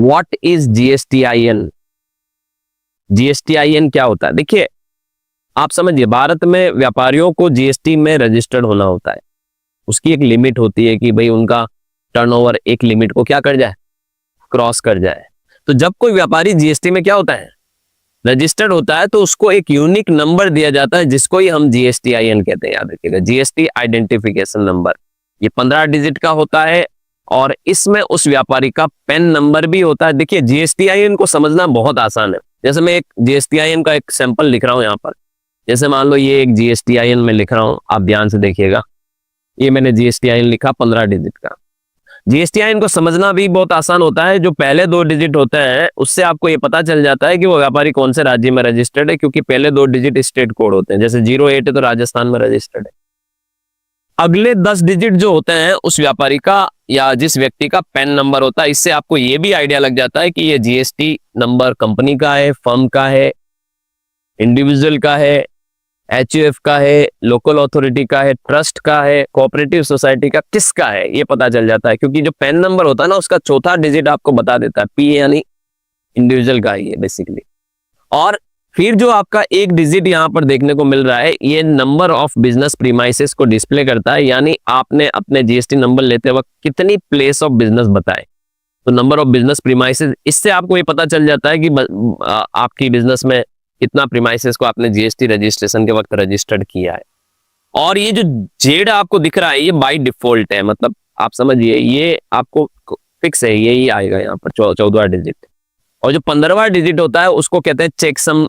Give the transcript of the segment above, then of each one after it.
What is GSTIN? GSTIN क्या होता है? देखिए, आप समझिए, भारत में व्यापारियों को जीएसटी में रजिस्टर्ड होना होता है। उसकी एक लिमिट होती है कि भाई उनका टर्नओवर एक लिमिट को क्या कर जाए, क्रॉस कर जाए। तो जब कोई व्यापारी जीएसटी में क्या होता है, रजिस्टर्ड होता है, तो उसको एक यूनिक नंबर दिया जाता है जिसको ही हम GSTIN कहते हैं। याद रखिएगा, जीएसटी आइडेंटिफिकेशन नंबर। ये 15 डिजिट का होता है और इसमें उस व्यापारी का पैन नंबर भी होता है। देखिए, GSTIN को समझना बहुत आसान है। जैसे मैं एक GSTIN का एक सैंपल लिख रहा हूं यहां पर। जैसे मान लो ये एक GSTIN में लिख रहा हूं, आप ध्यान से देखिएगा। ये मैंने GSTIN लिखा 15 डिजिट का। GSTIN को समझना भी बहुत आसान होता है। जो पहले 2 डिजिट होते हैं उससे आपको ये पता चल जाता है कि वो व्यापारी कौन से राज्य में रजिस्टर्ड है, क्योंकि पहले 2 डिजिट स्टेट कोड होते हैं। जैसे 08 है तो राजस्थान में रजिस्टर्ड है। अगले 10 डिजिट जो होते हैं उस व्यापारी का या जिस व्यक्ति का पैन नंबर होता है। इससे आपको ये भी आइडिया लग जाता है कि ये जीएसटी नंबर कंपनी का है, फर्म का है, इंडिविजुअल का है, HUF का है, लोकल अथॉरिटी का है, ट्रस्ट का है, कोऑपरेटिव सोसाइटी का, किसका है ये पता चल जाता है। क्योंकि जो पैन नंबर होता है ना, उसका चौथा डिजिट आपको बता देता है। P यानी इंडिविजुअल का ही है बेसिकली। और फिर जो आपका एक डिजिट यहाँ पर देखने को मिल रहा है, ये नंबर ऑफ बिजनेस प्रीमाइसेस को डिस्प्ले करता है। यानी आपने अपने जीएसटी नंबर लेते वक्त कितनी प्लेस ऑफ बिजनेस बताए। तो नंबर ऑफ बिजनेस प्रीमाइसेस, इससे आपको ये पता चल जाता है कि आपकी बिजनेस में कितना प्रीमाइसेस को आपने जीएसटी रजिस्ट्रेशन के वक्त रजिस्टर्ड किया है। और ये जो जेड आपको दिख रहा है, ये बाय डिफॉल्ट है। मतलब आप समझिए, ये आपको फिक्स है, यही आएगा यहाँ पर 14वां डिजिट। और जो 15वां डिजिट होता है उसको कहते हैं चेकसम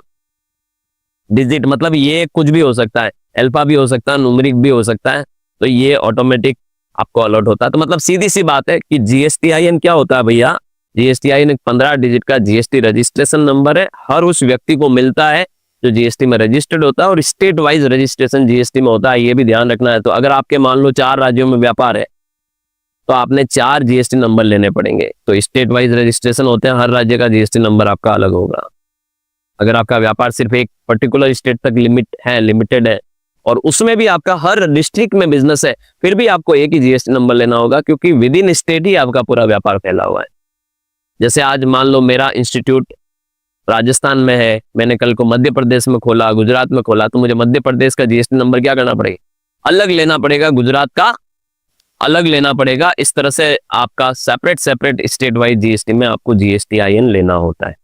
डिजिट। मतलब ये कुछ भी हो सकता है, अल्फा भी हो सकता है, न्यूमेरिक भी हो सकता है। तो ये ऑटोमेटिक आपको अलर्ट होता है। तो मतलब सीधी सी बात है कि GSTIN क्या होता है भैया? GSTIN एक 15 डिजिट का जीएसटी रजिस्ट्रेशन नंबर है। हर उस व्यक्ति को मिलता है जो जीएसटी में रजिस्टर्ड होता है, और स्टेट वाइज रजिस्ट्रेशन जीएसटी में होता है, ये भी ध्यान रखना है। तो अगर आपके मान लो 4 राज्यों में व्यापार है तो आपने 4 जीएसटी नंबर लेने पड़ेंगे। तो स्टेट वाइज रजिस्ट्रेशन होते हैं, हर राज्य का जीएसटी नंबर आपका अलग होगा। अगर आपका व्यापार सिर्फ एक पर्टिकुलर स्टेट तक लिमिटेड है और उसमें भी आपका हर डिस्ट्रिक्ट में बिजनेस है, फिर भी आपको एक ही जीएसटी नंबर लेना होगा, क्योंकि विद इन स्टेट ही आपका पूरा व्यापार फैला हुआ है। जैसे आज मान लो मेरा इंस्टीट्यूट राजस्थान में है, मैंने कल को मध्य प्रदेश में खोला, गुजरात में खोला, तो मुझे मध्य प्रदेश का जीएसटी नंबर क्या करना पड़ेगा? अलग लेना पड़ेगा, गुजरात का अलग लेना पड़ेगा। इस तरह से आपका सेपरेट स्टेट वाइज जीएसटी में आपको GSTIN लेना होता है।